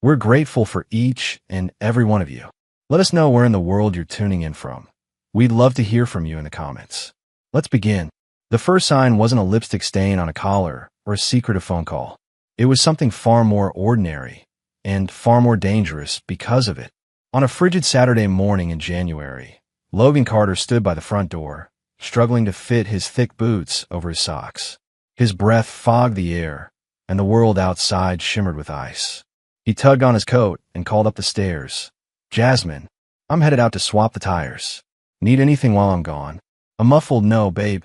We're grateful for each and every one of you. Let us know where in the world you're tuning in from. We'd love to hear from you in the comments. Let's begin. The first sign wasn't a lipstick stain on a collar or a secretive phone call. It was something far more ordinary and far more dangerous because of it. On a frigid Saturday morning in January, Logan Carter stood by the front door, struggling to fit his thick boots over his socks. His breath fogged the air, and the world outside shimmered with ice. He tugged on his coat and called up the stairs. "Jasmine, I'm headed out to swap the tires. Need anything while I'm gone?" A muffled "No, babe,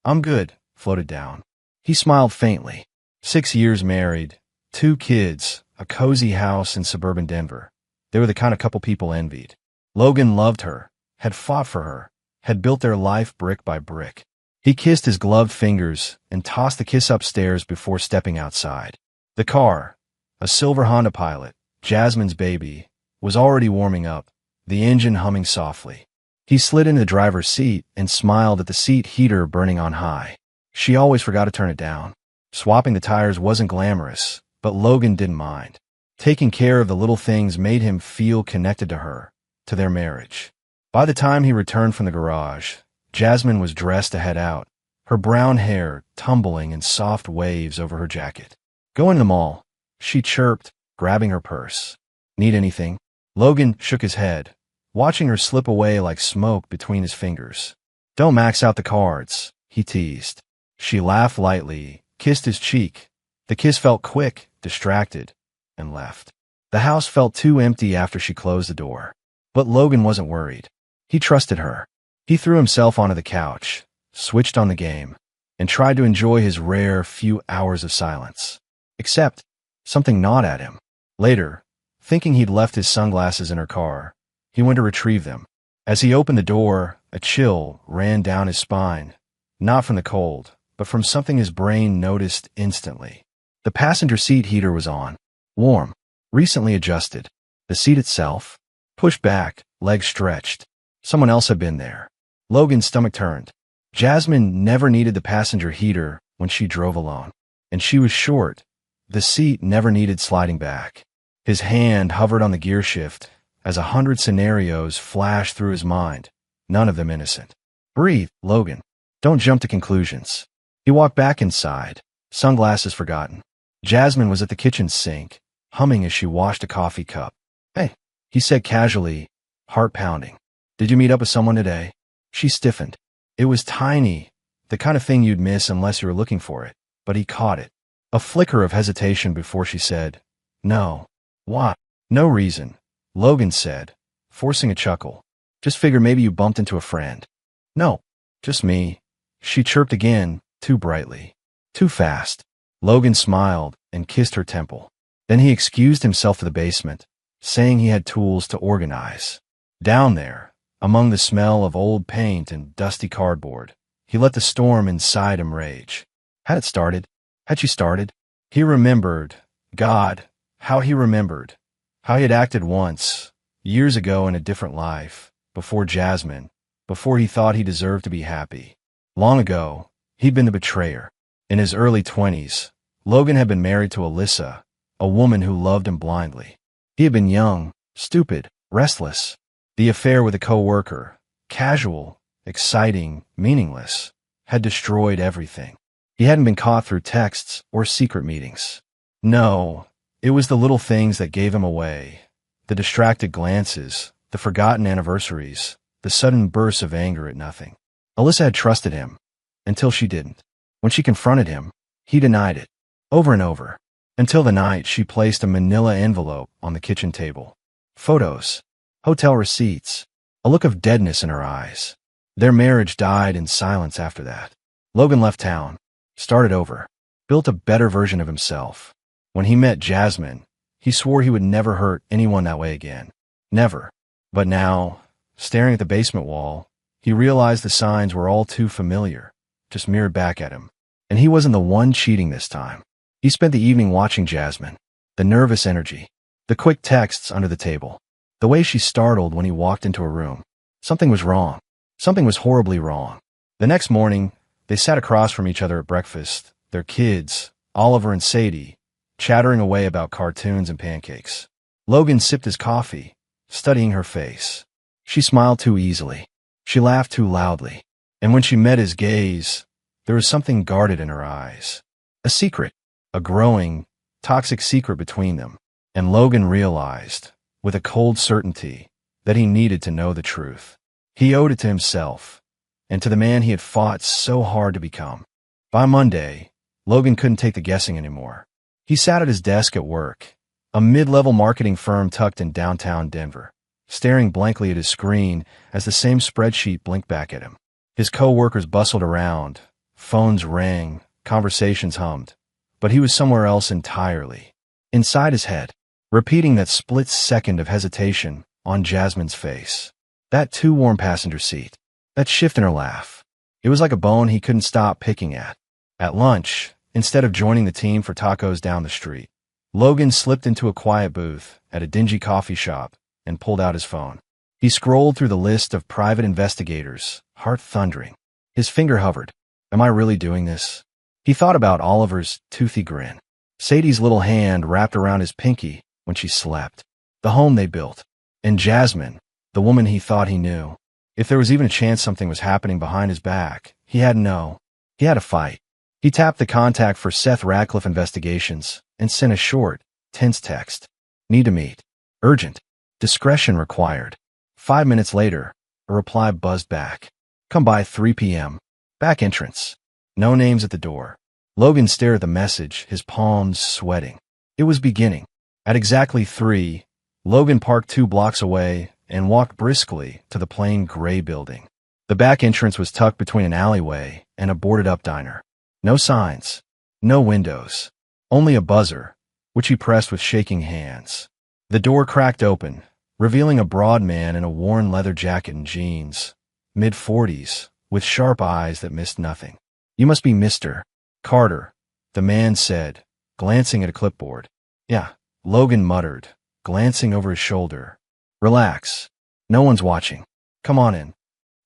I'm good," floated down. He smiled faintly. 6 years married, 2 kids, a cozy house in suburban Denver. They were the kind of couple people envied. Logan loved her, had fought for her, had built their life brick by brick. He kissed his gloved fingers and tossed the kiss upstairs before stepping outside. The car, a silver Honda Pilot, Jasmine's baby, was already warming up, the engine humming softly. He slid into the driver's seat and smiled at the seat heater burning on high. She always forgot to turn it down. Swapping the tires wasn't glamorous, but Logan didn't mind. Taking care of the little things made him feel connected to her, to their marriage. By the time he returned from the garage, Jasmine was dressed to head out, her brown hair tumbling in soft waves over her jacket. "Going to the mall," she chirped, grabbing her purse. "Need anything?" Logan shook his head, watching her slip away like smoke between his fingers. "Don't max out the cards," he teased. She laughed lightly, kissed his cheek. The kiss felt quick, distracted, and left. The house felt too empty after she closed the door. But Logan wasn't worried. He trusted her. He threw himself onto the couch, switched on the game, and tried to enjoy his rare few hours of silence. Except, something gnawed at him. Later, thinking he'd left his sunglasses in her car, he went to retrieve them. As he opened the door, a chill ran down his spine, not from the cold, but from something his brain noticed instantly. The passenger seat heater was on, warm, recently adjusted. The seat itself, pushed back, legs stretched. Someone else had been there. Logan's stomach turned. Jasmine never needed the passenger heater when she drove alone. And she was short. The seat never needed sliding back. His hand hovered on the gear shift as 100 scenarios flashed through his mind, none of them innocent. "Breathe, Logan. Don't jump to conclusions." He walked back inside, sunglasses forgotten. Jasmine was at the kitchen sink, humming as she washed a coffee cup. "Hey," he said casually, heart pounding. "Did you meet up with someone today?" She stiffened. It was tiny, the kind of thing you'd miss unless you were looking for it, but he caught it. A flicker of hesitation before she said, "No." "Why?" "No reason," Logan said, forcing a chuckle. "Just figured maybe you bumped into a friend." "No, just me." She chirped again, too brightly. Too fast. Logan smiled and kissed her temple. Then he excused himself to the basement, saying he had tools to organize. Down there, among the smell of old paint and dusty cardboard, he let the storm inside him rage. Had she started? He remembered, God, how he remembered, how he had acted once, years ago in a different life, before Jasmine, before he thought he deserved to be happy. Long ago, he'd been the betrayer. In his early 20s, Logan had been married to Alyssa, a woman who loved him blindly. He had been young, stupid, restless. The affair with a co-worker, casual, exciting, meaningless, had destroyed everything. He hadn't been caught through texts or secret meetings. No, it was the little things that gave him away. The distracted glances, the forgotten anniversaries, the sudden bursts of anger at nothing. Alyssa had trusted him, until she didn't. When she confronted him, he denied it, over and over, until the night she placed a manila envelope on the kitchen table. Photos, hotel receipts, a look of deadness in her eyes. Their marriage died in silence after that. Logan left town, started over, built a better version of himself. When he met Jasmine, he swore he would never hurt anyone that way again. Never. But now, staring at the basement wall, he realized the signs were all too familiar, just mirrored back at him. And he wasn't the one cheating this time. He spent the evening watching Jasmine, the nervous energy, the quick texts under the table, the way she startled when he walked into a room. Something was wrong. Something was horribly wrong. The next morning, they sat across from each other at breakfast, their kids, Oliver and Sadie, chattering away about cartoons and pancakes. Logan sipped his coffee, studying her face. She smiled too easily. She laughed too loudly. And when she met his gaze, there was something guarded in her eyes. A secret, a growing, toxic secret between them. And Logan realized, with a cold certainty, that he needed to know the truth. He owed it to himself, and to the man he had fought so hard to become. By Monday, Logan couldn't take the guessing anymore. He sat at his desk at work, a mid-level marketing firm tucked in downtown Denver, staring blankly at his screen as the same spreadsheet blinked back at him. His co-workers bustled around, phones rang, conversations hummed, but he was somewhere else entirely. Inside his head, repeating that split second of hesitation on Jasmine's face. That too warm passenger seat. That shift in her laugh. It was like a bone he couldn't stop picking at. At lunch, instead of joining the team for tacos down the street, Logan slipped into a quiet booth at a dingy coffee shop and pulled out his phone. He scrolled through the list of private investigators, heart thundering. His finger hovered. Am I really doing this? He thought about Oliver's toothy grin. Sadie's little hand wrapped around his pinky when she slept. The home they built. And Jasmine, the woman he thought he knew. If there was even a chance something was happening behind his back, he had to know. He had to fight. He tapped the contact for Seth Radcliffe Investigations and sent a short, tense text. Need to meet. Urgent. Discretion required. 5 minutes later, a reply buzzed back. Come by 3 p.m. Back entrance. No names at the door. Logan stared at the message, his palms sweating. It was beginning. At exactly 3, Logan parked 2 blocks away and walked briskly to the plain gray building. The back entrance was tucked between an alleyway and a boarded-up diner. No signs. No windows. Only a buzzer, which he pressed with shaking hands. The door cracked open, revealing a broad man in a worn leather jacket and jeans, mid-40s, with sharp eyes that missed nothing. You must be Mr. Carter, the man said, glancing at a clipboard. Yeah, Logan muttered, glancing over his shoulder. Relax. No one's watching. Come on in.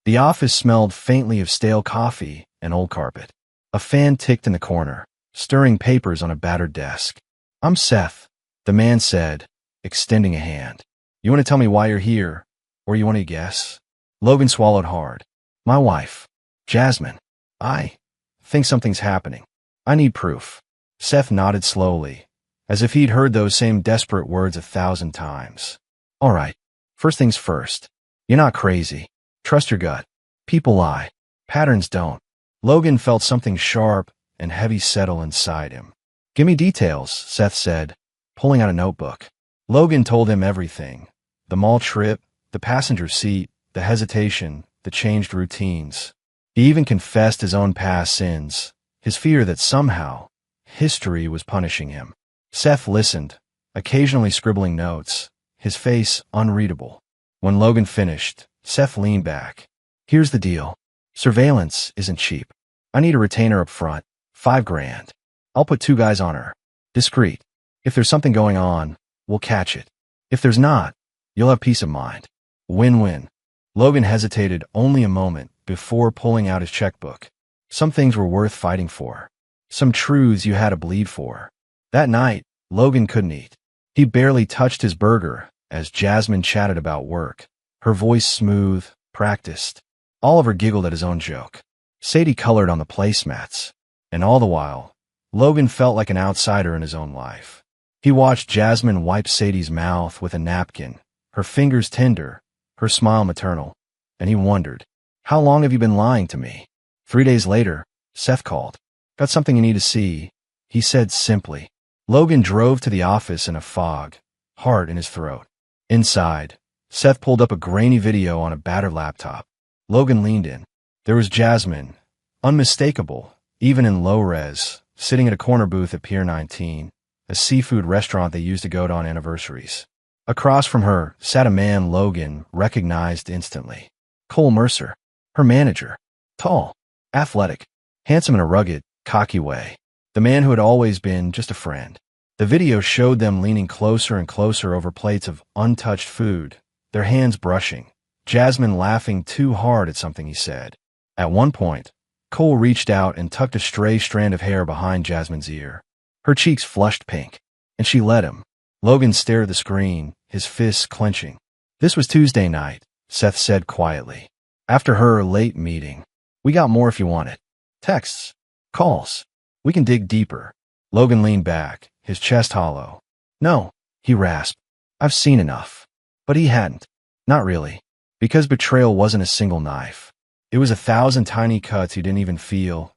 The office smelled faintly of stale coffee and old carpet. A fan ticked in the corner, stirring papers on a battered desk. I'm Seth, the man said, extending a hand. You want to tell me why you're here, or you want to guess? Logan swallowed hard. My wife, Jasmine. I think something's happening. I need proof. Seth nodded slowly, as if he'd heard those same desperate words 1,000 times. All right, first things first. You're not crazy. Trust your gut. People lie. Patterns don't. Logan felt something sharp and heavy settle inside him. Give me details, Seth said, pulling out a notebook. Logan told him everything. The mall trip, the passenger seat, the hesitation, the changed routines. He even confessed his own past sins, his fear that somehow history was punishing him. Seth listened, occasionally scribbling notes, his face unreadable. When Logan finished, Seth leaned back. Here's the deal. Surveillance isn't cheap. I need a retainer up front, $5,000. I'll put 2 guys on her. Discreet. If there's something going on, we'll catch it. If there's not, you'll have peace of mind. Win-win. Logan hesitated only a moment before pulling out his checkbook. Some things were worth fighting for. Some truths you had to bleed for. That night, Logan couldn't eat. He barely touched his burger as Jasmine chatted about work, her voice smooth, practiced. Oliver giggled at his own joke. Sadie colored on the placemats. And all the while, Logan felt like an outsider in his own life. He watched Jasmine wipe Sadie's mouth with a napkin, her fingers tender, her smile maternal, and he wondered, how long have you been lying to me? 3 days later, Seth called. Got something you need to see, he said simply. Logan drove to the office in a fog, heart in his throat. Inside, Seth pulled up a grainy video on a battered laptop. Logan leaned in. There was Jasmine, unmistakable, even in low res, sitting at a corner booth at Pier 19, a seafood restaurant they used to go to on anniversaries. Across from her sat a man Logan recognized instantly. Cole Mercer, her manager. Tall, athletic, handsome in a rugged, cocky way. The man who had always been just a friend. The video showed them leaning closer and closer over plates of untouched food, their hands brushing, Jasmine laughing too hard at something he said. At one point, Cole reached out and tucked a stray strand of hair behind Jasmine's ear. Her cheeks flushed pink, and she let him. Logan stared at the screen, his fists clenching. This was Tuesday night, Seth said quietly. After her late meeting. We got more if you want it. Texts. Calls. We can dig deeper. Logan leaned back, his chest hollow. No, he rasped. I've seen enough. But he hadn't. Not really. Because betrayal wasn't a single knife. It was 1,000 tiny cuts you didn't even feel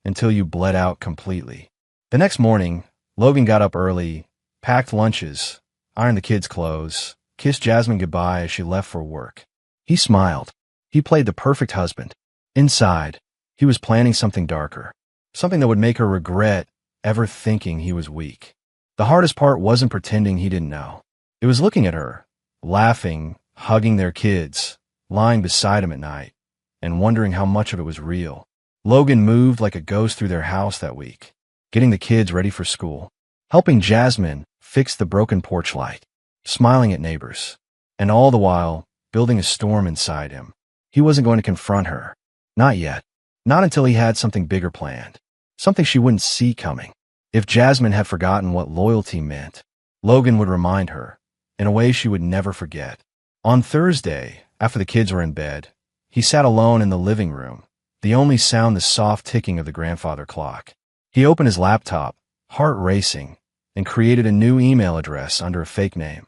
until you bled out completely. The next morning, Logan got up early, packed lunches, ironed the kids' clothes, kissed Jasmine goodbye as she left for work. He smiled. He played the perfect husband. Inside, he was planning something darker. Something that would make her regret ever thinking he was weak. The hardest part wasn't pretending he didn't know. It was looking at her, laughing, hugging their kids, lying beside him at night, and wondering how much of it was real. Logan moved like a ghost through their house that week, getting the kids ready for school, helping Jasmine fix the broken porch light, smiling at neighbors, and all the while building a storm inside him. He wasn't going to confront her. Not yet. Not until he had something bigger planned. Something she wouldn't see coming. If Jasmine had forgotten what loyalty meant, Logan would remind her, in a way she would never forget. On Thursday, after the kids were in bed, he sat alone in the living room, the only sound the soft ticking of the grandfather clock. He opened his laptop, heart racing, and created a new email address under a fake name,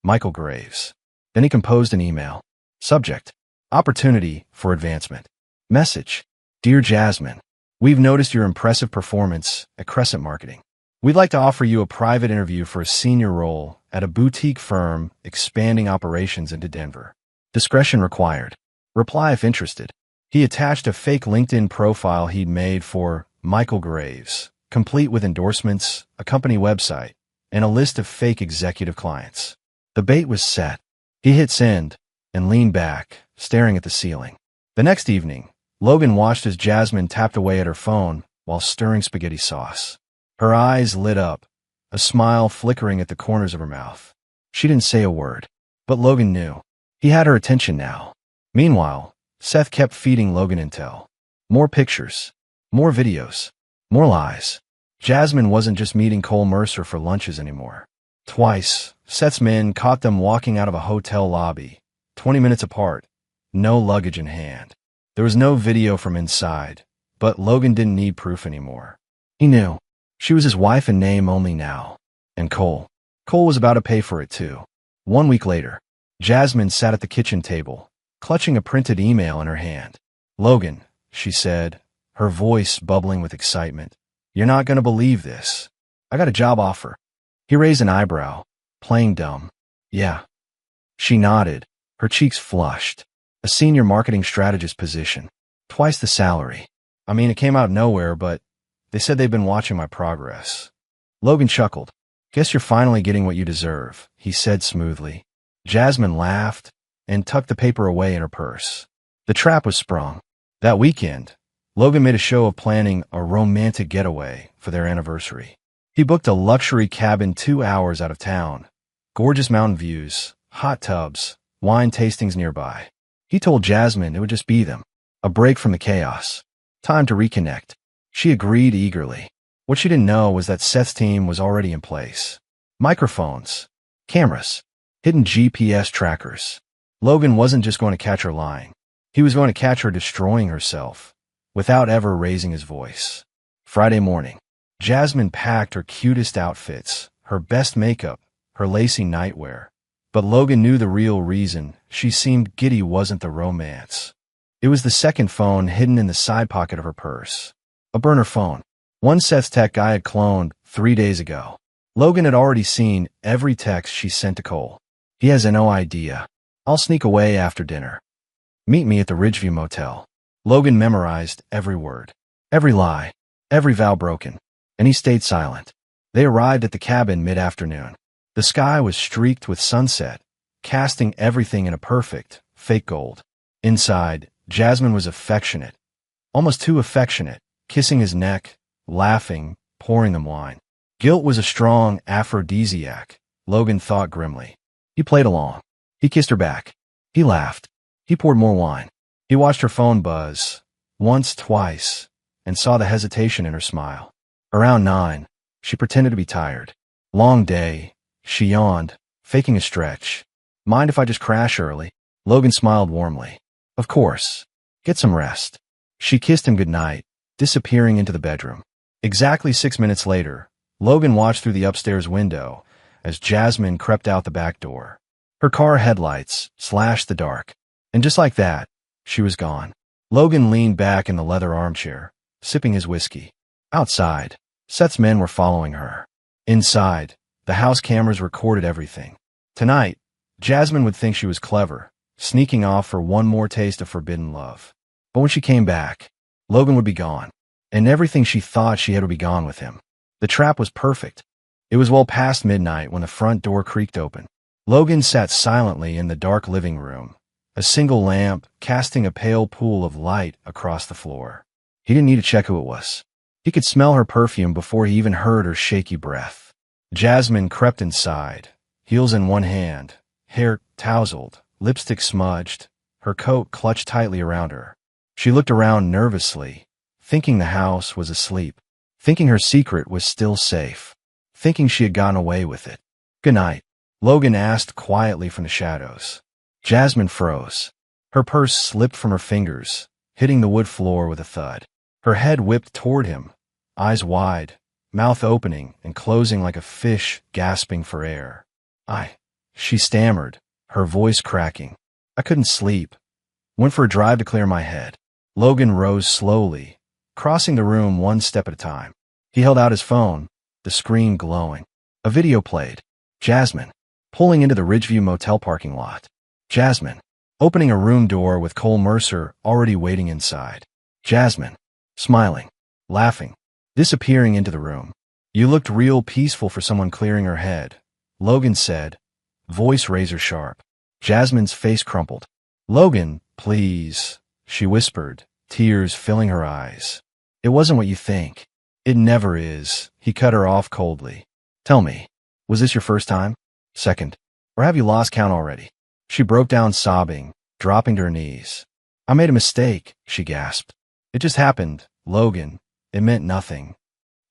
Michael Graves. Then he composed an email. Subject: Opportunity for advancement. Message: Dear Jasmine, we've noticed your impressive performance at Crescent Marketing. We'd like to offer you a private interview for a senior role at a boutique firm expanding operations into Denver. Discretion required. Reply if interested. He attached a fake LinkedIn profile he'd made for Michael Graves, complete with endorsements, a company website, and a list of fake executive clients. The bait was set. He hit send and leaned back, staring at the ceiling. The next evening, Logan watched as Jasmine tapped away at her phone while stirring spaghetti sauce. Her eyes lit up, a smile flickering at the corners of her mouth. She didn't say a word, but Logan knew. He had her attention now. Meanwhile, Seth kept feeding Logan intel. More pictures, more videos, more lies. Jasmine wasn't just meeting Cole Mercer for lunches anymore. Twice, Seth's men caught them walking out of a hotel lobby, 20 minutes apart, no luggage in hand. There was no video from inside, but Logan didn't need proof anymore. He knew. She was his wife in name only now. And Cole was about to pay for it too. 1 week later, Jasmine sat at the kitchen table, clutching a printed email in her hand. Logan, she said, her voice bubbling with excitement. You're not going to believe this. I got a job offer. He raised an eyebrow, playing dumb. Yeah. She nodded, her cheeks flushed. A senior marketing strategist position. Twice the salary. I mean, it came out of nowhere, but they said they've been watching my progress. Logan chuckled. Guess you're finally getting what you deserve, he said smoothly. Jasmine laughed and tucked the paper away in her purse. The trap was sprung. That weekend, Logan made a show of planning a romantic getaway for their anniversary. He booked a luxury cabin 2 hours out of town. Gorgeous mountain views, hot tubs, wine tastings nearby. He told Jasmine it would just be them. A break from the chaos. Time to reconnect. She agreed eagerly. What she didn't know was that Seth's team was already in place. Microphones, cameras, hidden GPS trackers. Logan wasn't just going to catch her lying. He was going to catch her destroying herself, without ever raising his voice. Friday morning, Jasmine packed her cutest outfits, her best makeup, her lacy nightwear. But Logan knew the real reason she seemed giddy wasn't the romance. It was the second phone hidden in the side pocket of her purse. A burner phone. One Seth's tech guy had cloned 3 days ago. Logan had already seen every text she sent to Cole. He has no idea. I'll sneak away after dinner. Meet me at the Ridgeview Motel. Logan memorized every word, every lie, every vow broken, and he stayed silent. They arrived at the cabin mid-afternoon. The sky was streaked with sunset, casting everything in a perfect, fake gold. Inside, Jasmine was affectionate, almost too affectionate, kissing his neck, laughing, pouring them wine. Guilt was a strong aphrodisiac, Logan thought grimly. He played along. He kissed her back. He laughed. He poured more wine. He watched her phone buzz, once, twice, and saw the hesitation in her smile. Around 9, she pretended to be tired. Long day, She yawned, faking a stretch. Mind if I just crash early? Logan smiled warmly. Of course. Get some rest. She kissed him goodnight, disappearing into the bedroom. Exactly 6 minutes later, Logan watched through the upstairs window as Jasmine crept out the back door. Her car headlights slashed the dark. And just like that, she was gone. Logan leaned back in the leather armchair, sipping his whiskey. Outside, Seth's men were following her. Inside, the house cameras recorded everything. Tonight, Jasmine would think she was clever, sneaking off for one more taste of forbidden love. But when she came back, Logan would be gone, and everything she thought she had would be gone with him. The trap was perfect. It was well past midnight when the front door creaked open. Logan sat silently in the dark living room, a single lamp casting a pale pool of light across the floor. He didn't need to check who it was. He could smell her perfume before he even heard her shaky breath. Jasmine crept inside, heels in one hand, hair tousled, lipstick smudged, her coat clutched tightly around her. She looked around nervously, thinking the house was asleep, thinking her secret was still safe, thinking she had gotten away with it. "Good night," Logan asked quietly from the shadows. Jasmine froze. Her purse slipped from her fingers, hitting the wood floor with a thud. Her head whipped toward him, eyes wide, mouth opening and closing like a fish gasping for air. She stammered, her voice cracking. "I couldn't sleep. Went for a drive to clear my head." Logan rose slowly, crossing the room one step at a time. He held out his phone, the screen glowing. A video played. Jasmine, pulling into the Ridgeview Motel parking lot. Jasmine, opening a room door with Cole Mercer already waiting inside. Jasmine, smiling, laughing, disappearing into the room. "You looked real peaceful for someone clearing her head," Logan said, voice razor sharp. Jasmine's face crumpled. "Logan, please," she whispered, tears filling her eyes. "It wasn't what you think. It never is," he cut her off coldly. "Tell me, was this your first time? Second? Or have you lost count already?" She broke down sobbing, dropping to her knees. "I made a mistake," she gasped. "It just happened, Logan. It meant nothing."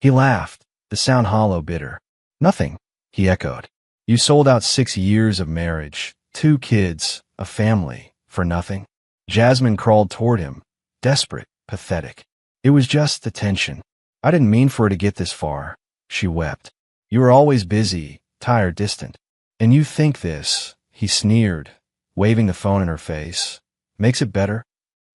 He laughed, the sound hollow, bitter. "Nothing," he echoed. "You sold out 6 years of marriage, 2 kids, a family, for nothing?" Jasmine crawled toward him, desperate, pathetic. "It was just the tension. I didn't mean for it to get this far," she wept. "You were always busy, tired, distant. And you think this," he sneered, waving the phone in her face, "makes it better?"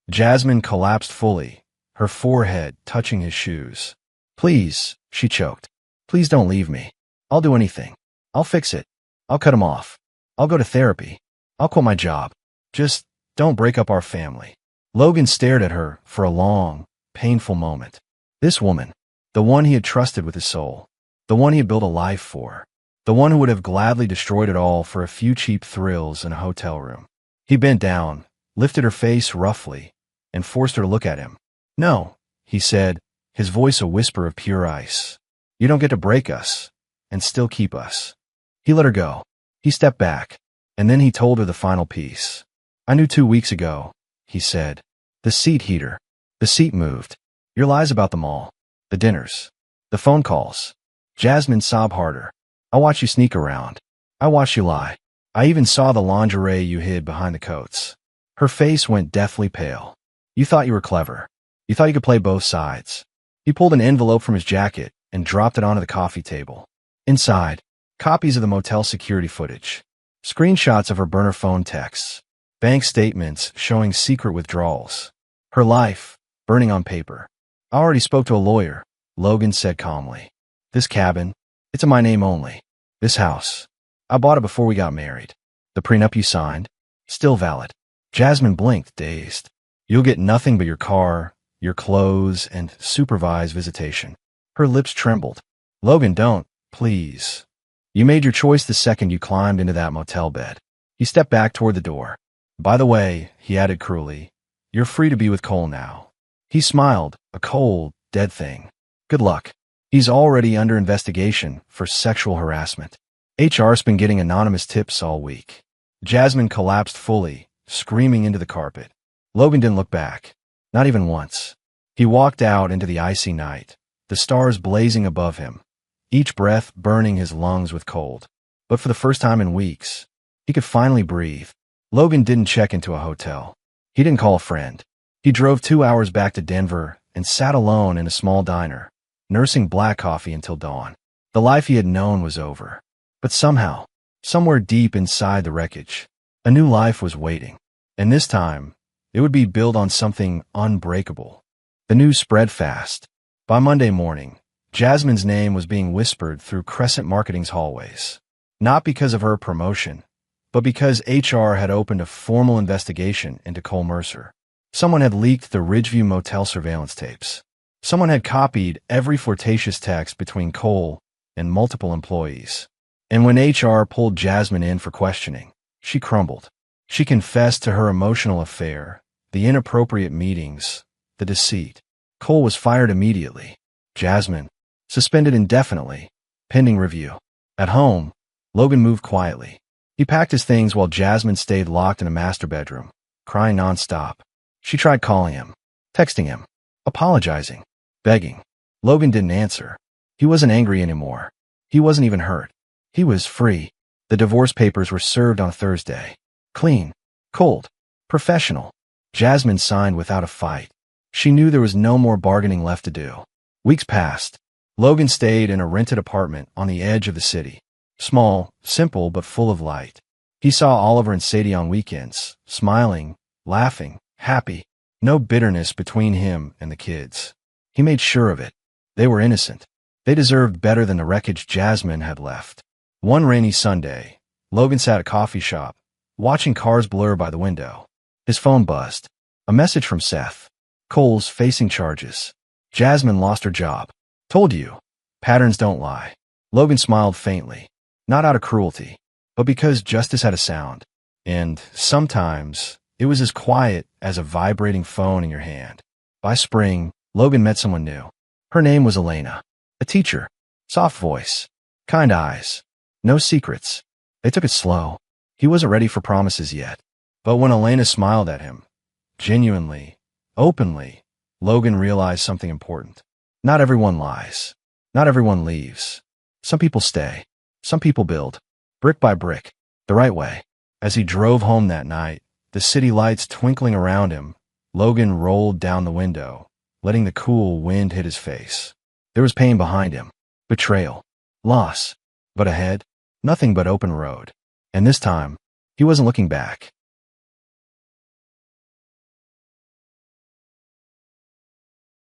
Jasmine collapsed fully, her forehead touching his shoes. "Please," she choked. "Please don't leave me. I'll do anything. I'll fix it. I'll cut him off. I'll go to therapy. I'll quit my job. Just don't break up our family." Logan stared at her for a long, painful moment. This woman, the one he had trusted with his soul, the one he had built a life for, the one who would have gladly destroyed it all for a few cheap thrills in a hotel room. He bent down, lifted her face roughly, and forced her to look at him. "No," he said, his voice a whisper of pure ice. "You don't get to break us and still keep us." He let her go. He stepped back, and then he told her the final piece. "I knew 2 weeks ago," he said. "The seat heater. The seat moved. Your lies about them all. The dinners. The phone calls." Jasmine sobbed harder. "I watched you sneak around. I watched you lie. I even saw the lingerie you hid behind the coats." Her face went deathly pale. "You thought you were clever. You thought you could play both sides." He pulled an envelope from his jacket and dropped it onto the coffee table. Inside, copies of the motel security footage, screenshots of her burner phone texts, bank statements showing secret withdrawals. Her life, burning on paper. "I already spoke to a lawyer," Logan said calmly. "This cabin, it's in my name only. This house, I bought it before we got married. The prenup you signed, still valid." Jasmine blinked, dazed. "You'll get nothing but your car, your clothes, and supervised visitation." Her lips trembled. "Logan, don't, please. You made your choice the second you climbed into that motel bed." He stepped back toward the door. "By the way," he added cruelly, "you're free to be with Cole now." He smiled, a cold, dead thing. "Good luck. He's already under investigation for sexual harassment. HR's been getting anonymous tips all week." Jasmine collapsed fully, screaming into the carpet. Logan didn't look back. Not even once. He walked out into the icy night, the stars blazing above him, each breath burning his lungs with cold. But for the first time in weeks, he could finally breathe. Logan didn't check into a hotel. He didn't call a friend. He drove 2 hours back to Denver and sat alone in a small diner, nursing black coffee until dawn. The life he had known was over. But somehow, somewhere deep inside the wreckage, a new life was waiting. And this time, it would be built on something unbreakable. The news spread fast. By Monday morning, Jasmine's name was being whispered through Crescent Marketing's hallways. Not because of her promotion, but because HR had opened a formal investigation into Cole Mercer. Someone had leaked the Ridgeview Motel surveillance tapes. Someone had copied every flirtatious text between Cole and multiple employees. And when HR pulled Jasmine in for questioning, she crumbled. She confessed to her emotional affair, the inappropriate meetings, the deceit. Cole was fired immediately. Jasmine, suspended indefinitely, pending review. At home, Logan moved quietly. He packed his things while Jasmine stayed locked in a master bedroom, crying nonstop. She tried calling him, texting him, apologizing, begging. Logan didn't answer. He wasn't angry anymore. He wasn't even hurt. He was free. The divorce papers were served on Thursday. Clean, cold, professional. Jasmine signed without a fight. She knew there was no more bargaining left to do. Weeks passed. Logan stayed in a rented apartment on the edge of the city. Small, simple, but full of light. He saw Oliver and Sadie on weekends, smiling, laughing, happy. No bitterness between him and the kids. He made sure of it. They were innocent. They deserved better than the wreckage Jasmine had left. One rainy Sunday, Logan sat at a coffee shop, watching cars blur by the window. His phone buzzed. A message from Seth. Cole's facing charges. Jasmine lost her job. Told you. Patterns don't lie. Logan smiled faintly. Not out of cruelty, but because justice had a sound. And sometimes, it was as quiet as a vibrating phone in your hand. By spring, Logan met someone new. Her name was Elena. A teacher. Soft voice. Kind eyes. No secrets. They took it slow. He wasn't ready for promises yet. But when Elena smiled at him, genuinely, openly, Logan realized something important. Not everyone lies. Not everyone leaves. Some people stay. Some people build. Brick by brick. The right way. As he drove home that night, the city lights twinkling around him, Logan rolled down the window, letting the cool wind hit his face. There was pain behind him. Betrayal. Loss. But ahead, nothing but open road. And this time, he wasn't looking back.